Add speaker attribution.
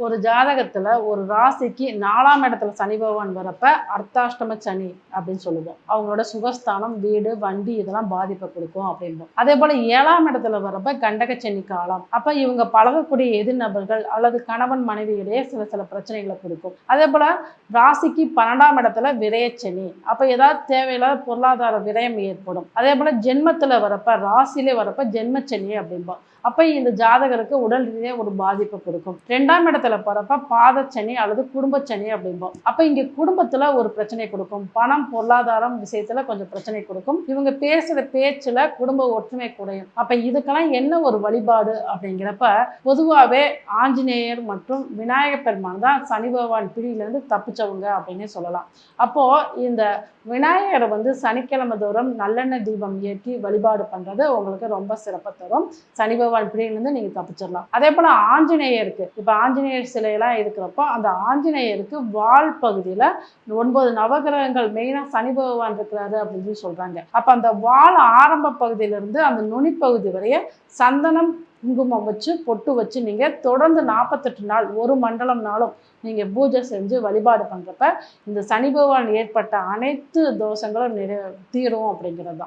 Speaker 1: ஒரு ஜாதகத்துல ஒரு ராசிக்கு 4ஆம் இடத்துல சனி பகவான் வரப்ப அர்த்தாஷ்டம சனி அப்படின்னு சொல்லுவோம். அவங்களோட சுகஸ்தானம், வீடு, வண்டி இதெல்லாம் பாதிப்பை கொடுக்கும் அப்படின்போம். அதே போல 7ஆம் இடத்துல வரப்ப கண்டக சனி காலம். அப்ப இவங்க பழகக்கூடிய எதிர்நபர்கள் அல்லது கணவன் மனைவியிடையே சில பிரச்சனைகளை கொடுக்கும். அதே போல ராசிக்கு 12ஆம் இடத்துல விரயச்சனி. அப்ப ஏதாவது தேவையில்லாத பொருளாதார விரயம் ஏற்படும். அதே போல ஜென்மத்துல வரப்ப ராசியிலே வரப்ப ஜென்மச்சனி அப்படின்போம். அப்போ இந்த ஜாதகருக்கு உடல் ரீதியாக ஒரு பாதிப்பை கொடுக்கும். 2ஆம் இடத்துல போகிறப்ப பாதச்சனி அல்லது குடும்பச்சனி அப்படிம்போம். அப்போ இங்கே குடும்பத்தில் ஒரு பிரச்சனை கொடுக்கும். பணம், பொருளாதாரம் விஷயத்தில் கொஞ்சம் பிரச்சனை கொடுக்கும். இவங்க பேசுகிற பேச்சில் குடும்ப ஒற்றுமை குறையும். அப்போ இதுக்கெல்லாம் என்ன ஒரு வழிபாடு அப்படிங்கிறப்ப பொதுவாகவே ஆஞ்சநேயர் மற்றும் விநாயகர் பெருமான் தான் சனி பகவான் பிடியிலேருந்து தப்பிச்சவங்க அப்படின்னே சொல்லலாம். அப்போது இந்த விநாயகரை சனிக்கிழமை தோறும் நல்லெண்ணெய் தீபம் ஏற்றி வழிபாடு பண்ணுறது உங்களுக்கு ரொம்ப சிறப்பாக தரும். சனி பகவான் பிடியிலிருந்து நீங்கள் தப்பிச்சிடலாம். அதே போல் ஆஞ்சநேயருக்கு இப்போ ஆஞ்சநேயர் சிலையெல்லாம் இருக்கிறப்போ அந்த ஆஞ்சநேயருக்கு வால் பகுதியில் 9 நவகிரகங்கள் மெயினாக சனி பகவான் இருக்கிறாரு அப்படின்னு சொல்லி சொல்கிறாங்க. அப்போ அந்த வால் ஆரம்ப பகுதியிலிருந்து அந்த நுனிப்பகுதி வரைய சந்தனம், குங்குமம் வச்சு பொட்டு வச்சு நீங்கள் தொடர்ந்து 48 நாள் ஒரு மண்டலம் நாளும் நீங்கள் பூஜை செஞ்சு வழிபாடு பண்ணுறப்ப இந்த சனி பகவான் ஏற்பட்ட அனைத்து தோஷங்களும் தீரும் அப்படிங்கிறது தான்.